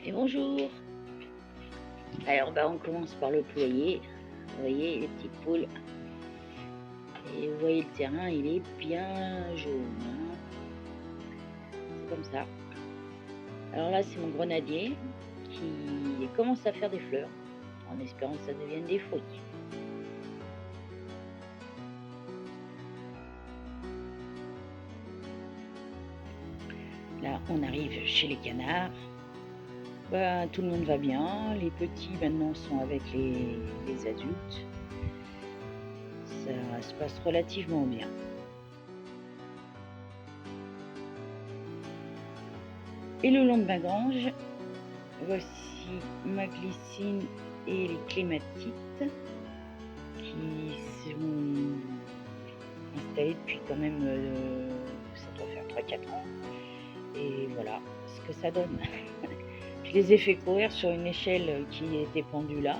Et bonjour. Alors on commence par le poulailler. Vous voyez les petites poules. Et vous voyez le terrain, il est bien jaune. C'est comme ça. Alors là c'est mon grenadier qui commence à faire des fleurs, en espérant que ça devienne des fruits. Là on arrive chez les canards. Tout le monde va bien, les petits maintenant sont avec les adultes. Ça se passe relativement bien. Et le long de ma grange, voici ma glycine et les clématites qui sont installées depuis quand même, ça doit faire 3-4 ans. Et voilà ce que ça donne. Je les ai fait courir sur une échelle qui était pendue là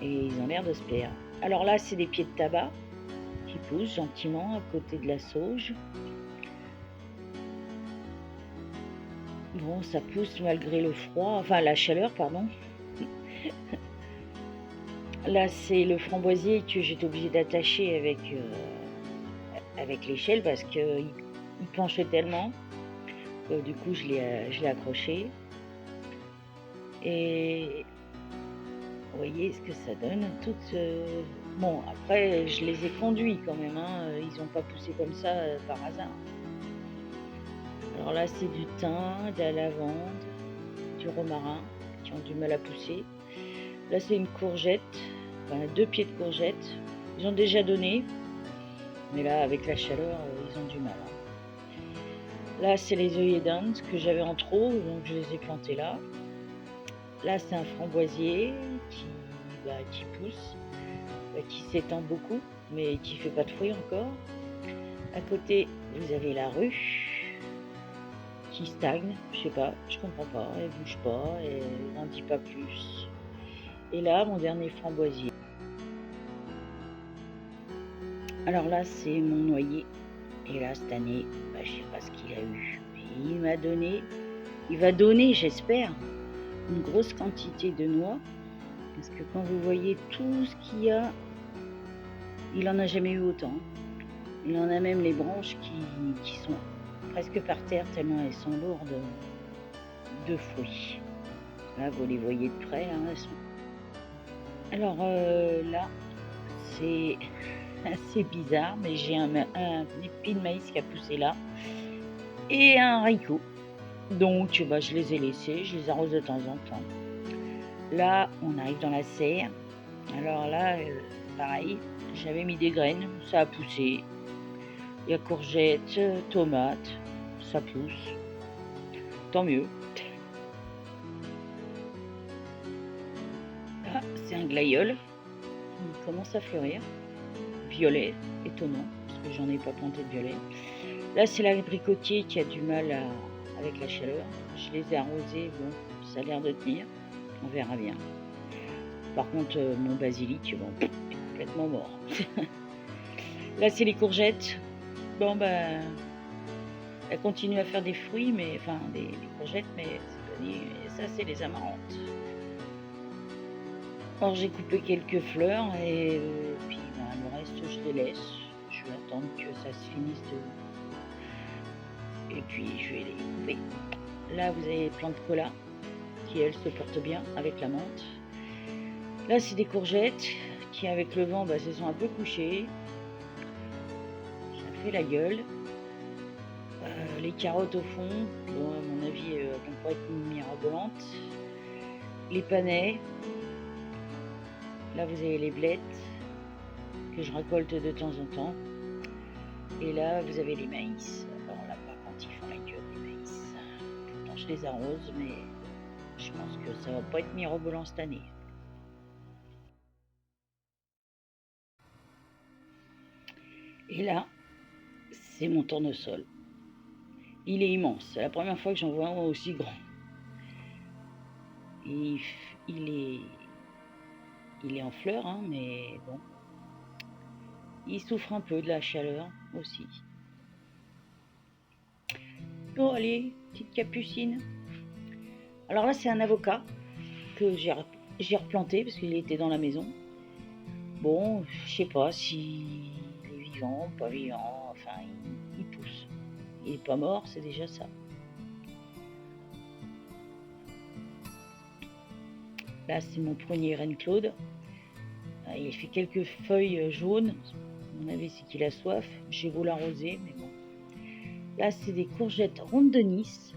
et ils ont l'air de se plaire. Alors là, c'est des pieds de tabac qui poussent gentiment à côté de la sauge. Bon, ça pousse malgré le froid, enfin la chaleur, pardon. Là, c'est le framboisier que j'étais obligée d'attacher avec l'échelle parce qu'il penchait tellement. Du coup, je l'ai accroché. Et vous voyez ce que ça donne. Bon, après, je les ai conduits quand même. Ils n'ont pas poussé comme ça par hasard. Alors là, c'est du thym, de la lavande, du romarin qui ont du mal à pousser. Là, c'est une courgette, enfin 2 pieds de courgette. Ils ont déjà donné, mais là, avec la chaleur, ils ont du mal. Là, c'est les œillets d'Inde que j'avais en trop, donc je les ai plantés là. Là, c'est un framboisier qui pousse, qui s'étend beaucoup, mais qui fait pas de fruits encore. À côté, vous avez la rue qui stagne, je sais pas, je comprends pas, elle bouge pas, elle n'en dit pas plus. Et là, mon dernier framboisier. Alors là, c'est mon noyer. Et là, cette année, je sais pas ce qu'il a eu. Mais il va donner, j'espère, une grosse quantité de noix. Parce que quand vous voyez tout ce qu'il y a, il en a jamais eu autant. Il en a même les branches qui sont presque par terre tellement elles sont lourdes de fruits. Là, vous les voyez de près. Alors là, c'est assez bizarre, mais j'ai un épi de maïs qui a poussé là et un haricot. Donc je les ai laissés, je les arrose de temps en temps. Là, on arrive dans la serre. Alors là, pareil, j'avais mis des graines, ça a poussé. Il y a courgettes, tomates, ça pousse. Tant mieux. Là, c'est un glaïeul. Il commence à fleurir. Violet, étonnant, parce que j'en ai pas planté de violet. Là, c'est l'abricotier qui a du mal avec la chaleur. Je les ai arrosés, bon, ça a l'air de tenir. On verra bien. Par contre, mon basilic, bon, est complètement mort. Là, c'est les courgettes. Bon, elles continuent à faire des fruits, mais enfin, des courgettes, mais ça, c'est les amarantes. Alors, j'ai coupé quelques fleurs et puis le reste, je les laisse. Je vais attendre que ça se finisse et puis je vais les couper. Là, vous avez les plantes de cola qui, elles, se portent bien avec la menthe. Là, c'est des courgettes qui, avec le vent, se sont un peu couchées. Ça fait la gueule. Les carottes au fond, bon, à mon avis, elles vont pas être mirobolantes. Les panais. Là, vous avez les blettes que je récolte de temps en temps. Et là, vous avez les maïs. Alors là, par contre, ils font la gueule, les maïs. Pourtant, je les arrose, mais je pense que ça va pas être mirobolant cette année. Et là, c'est mon tournesol. Il est immense. C'est la première fois que j'en vois un aussi grand. Il est en fleurs, mais bon. Il souffre un peu de la chaleur aussi. Bon, allez, petite capucine. Alors là, c'est un avocat que j'ai replanté parce qu'il était dans la maison. Bon, je sais pas s'il est vivant, pas vivant, enfin, il pousse. Il est pas mort, c'est déjà ça. Là, c'est mon prunier Reine-Claude. Il fait quelques feuilles jaunes. À mon avis, c'est qu'il a soif. J'ai beau l'arroser, mais bon. Là, c'est des courgettes rondes de Nice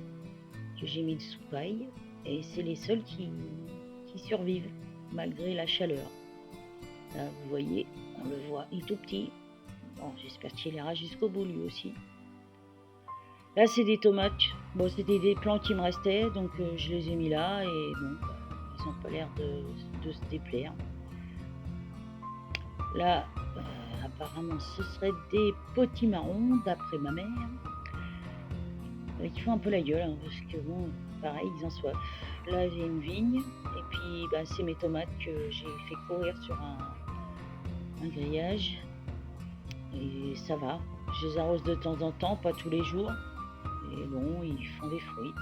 que j'ai mis sous paille. Et c'est les seuls qui survivent, malgré la chaleur. Là, vous voyez, on le voit, il est tout petit. Bon, j'espère qu'il ira jusqu'au bout, lui aussi. Là, c'est des tomates. Bon, c'était des plants qui me restaient, donc je les ai mis là. Et bon, ils n'ont pas l'air de se déplaire. Là, apparemment, ce serait des potimarrons, d'après ma mère. Qui font un peu la gueule, hein, parce que bon, pareil, ils ont soif. Là, j'ai une vigne, et puis c'est mes tomates que j'ai fait courir sur un grillage. Et ça va. Je les arrose de temps en temps, pas tous les jours. Et bon, ils font des fruits.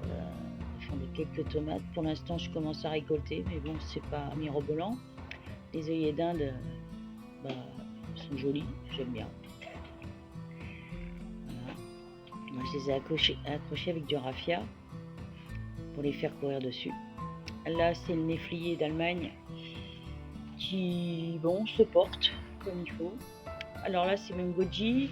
Ils font quelques tomates. Pour l'instant, je commence à récolter, mais bon, c'est pas mirobolant. Les œillets d'Inde sont jolis, j'aime bien. Voilà. Moi, je les ai accrochés avec du raffia pour les faire courir dessus. Là, c'est le néflier d'Allemagne qui, bon, se porte comme il faut. Alors là, c'est mon goji.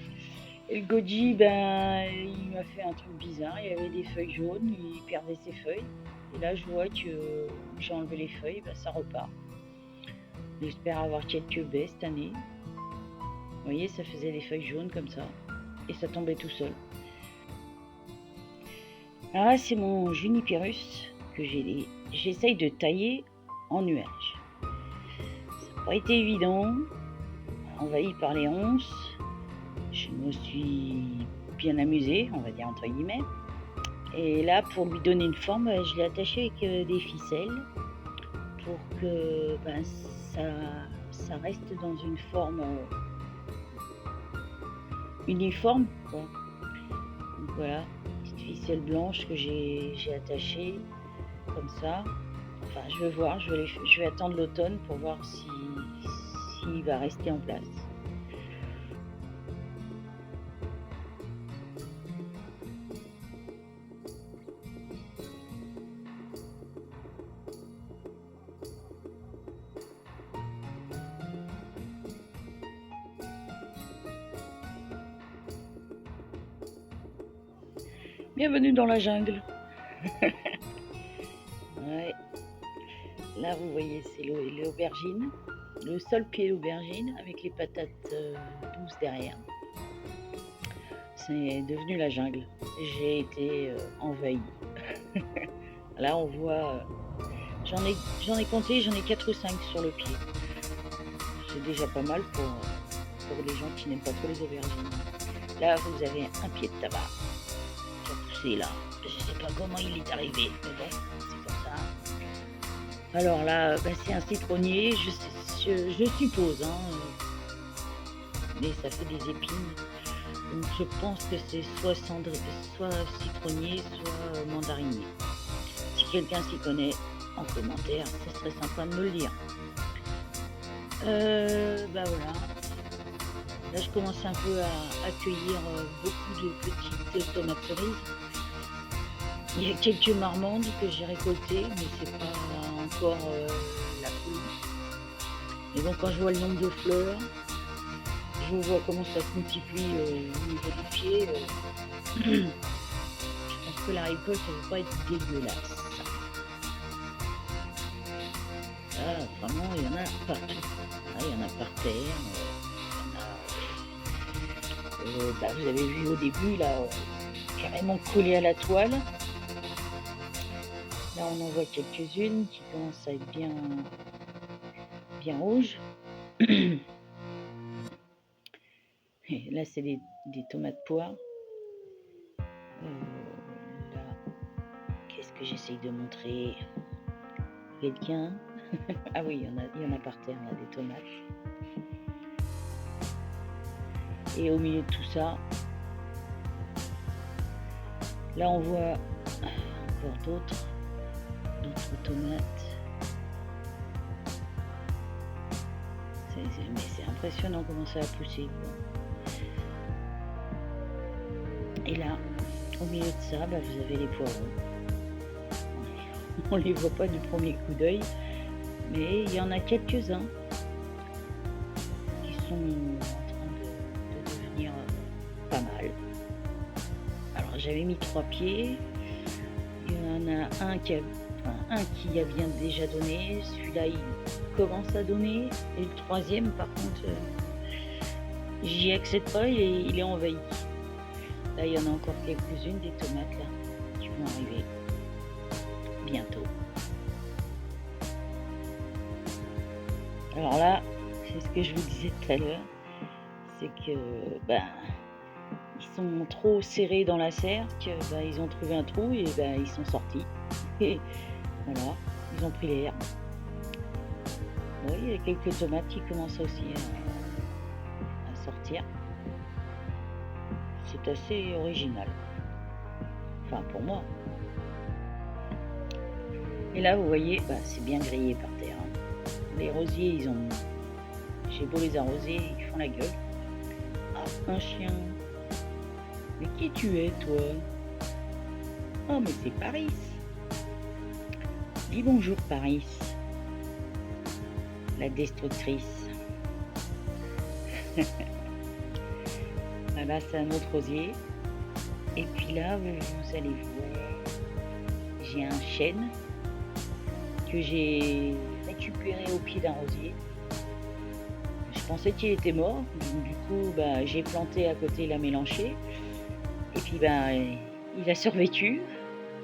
Et le goji, il m'a fait un truc bizarre. Il y avait des feuilles jaunes, il perdait ses feuilles. Et là, je vois que j'ai enlevé les feuilles, ça repart. J'espère avoir quelques baies cette année. Vous voyez, ça faisait des feuilles jaunes comme ça. Et ça tombait tout seul. Alors là, c'est mon Juniperus que j'essaye de tailler en nuage. Ça n'a pas été évident. Envahi par les ronces. Je me suis bien amusée, on va dire entre guillemets. Et là, pour lui donner une forme, je l'ai attaché avec des ficelles pour que ça reste dans une forme uniforme. Bon. Donc voilà, petite ficelle blanche que j'ai attachée comme ça. Enfin, je vais voir, je vais attendre l'automne pour voir s'il va rester en place. Bienvenue dans la jungle. Ouais. Là, vous voyez, c'est l'aubergine, le seul pied d'aubergine avec les patates douces derrière. C'est devenu la jungle. J'ai été envahie. Là, on voit, j'en ai compté, j'en ai 4 ou 5 sur le pied. C'est déjà pas mal pour les gens qui n'aiment pas trop les aubergines. Là, vous avez un pied de tabac qui a poussé là. Je sais pas comment il est arrivé, mais bon, c'est comme ça. Alors là, c'est un citronnier, je suppose, mais ça fait des épines. Donc je pense que c'est soit citronnier, soit mandarinier. Si quelqu'un s'y connaît, en commentaire, ce serait sympa de me le dire. Voilà. Là, je commence un peu à accueillir beaucoup de petites tomates cerises. Il y a quelques marmandes que j'ai récoltées, mais c'est pas encore la folie. Et donc, quand je vois le nombre de fleurs, je vois comment ça se multiplie au niveau du pied. Je pense que la récolte ne va pas être dégueulasse. Ah, vraiment, il y en a partout. Ah, il y en a par terre. Vous avez vu au début, là, carrément collé à la toile. Là, on en voit quelques-unes qui commencent à être bien rouges. Et là, c'est des tomates poires. Là, qu'est-ce que j'essaye de montrer? Quelqu'un? Ah oui, il y en a par terre, là, des tomates. Et au milieu de tout ça, là, on voit encore d'autres tomates. Mais c'est impressionnant comment ça a poussé, quoi. Et là, au milieu de ça, vous avez les poivrons. On les voit pas du premier coup d'œil, mais il y en a quelques-uns qui sont en train de devenir pas mal. Alors j'avais mis 3 pieds, il y en a un qui a bien déjà donné, celui-là il commence à donner, et le troisième par contre j'y accède pas, il est envahi. Là il y en a encore quelques-unes des tomates là qui vont arriver bientôt. Alors là, c'est ce que je vous disais tout à l'heure, c'est que ils sont trop serrés dans la serre, que ils ont trouvé un trou et ils sont sortis. Et voilà, ils ont pris l'air. Oui, il y a quelques tomates qui commencent aussi à sortir. C'est assez original. Enfin, pour moi. Et là, vous voyez, c'est bien grillé par terre. Les rosiers, j'ai beau les arroser, ils font la gueule. Ah, un chien. Mais qui tu es, toi? Oh, mais c'est Paris. Dis bonjour, Paris. La destructrice. Là, c'est un autre rosier. Et puis là, vous allez voir, j'ai un chêne que j'ai récupéré au pied d'un rosier. Je pensais qu'il était mort, donc du coup j'ai planté à côté la mélanchée, et puis il a survécu,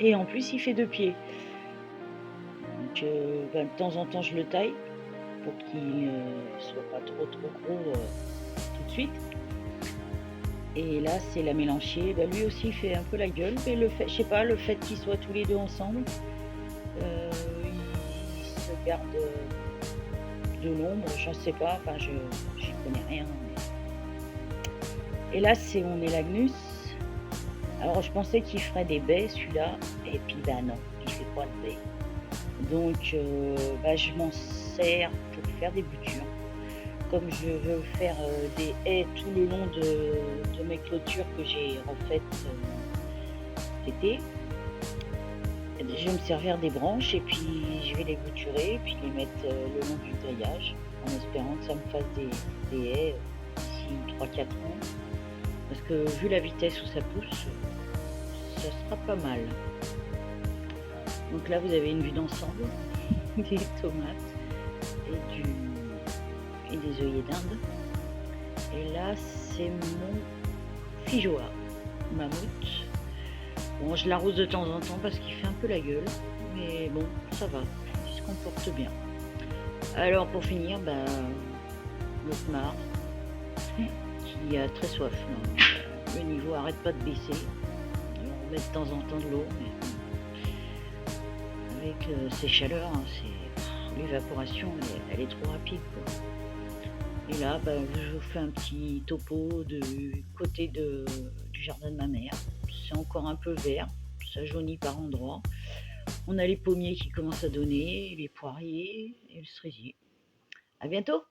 et en plus il fait 2 pieds. Donc de temps en temps je le taille pour qu'il ne soit pas trop gros tout de suite. Et là c'est la mélanchée, lui aussi il fait un peu la gueule, mais le fait qu'ils soient tous les deux ensemble, ils se gardent de l'ombre, je ne sais pas, enfin j'y connais rien. Et là c'est mon élagnus. Alors je pensais qu'il ferait des baies celui-là, et puis non, il fait pas de baies. Donc je m'en sers pour faire des boutures. Comme je veux faire des haies tout le long de mes clôtures que j'ai refaites cet été, je vais me servir des branches et puis je vais les bouturer et puis les mettre le long du grillage, en espérant que ça me fasse des haies d'ici 3-4 ans. Parce que vu la vitesse où ça pousse, ça sera pas mal. Donc là vous avez une vue d'ensemble des tomates et des œillets d'Inde. Et là c'est mon fijoa, mammouth. Bon, je l'arrose de temps en temps parce qu'il fait un peu la gueule, mais bon, ça va, il se comporte bien. Alors pour finir, le Khmar qui a très soif. Le niveau arrête pas de baisser. On met de temps en temps de l'eau, mais avec ces chaleurs, l'évaporation elle est trop rapide, quoi. Et là, je vous fais un petit topo du côté du jardin de ma mère. C'est encore un peu vert, ça jaunit par endroits. On a les pommiers qui commencent à donner, les poiriers et le cerisier. À bientôt!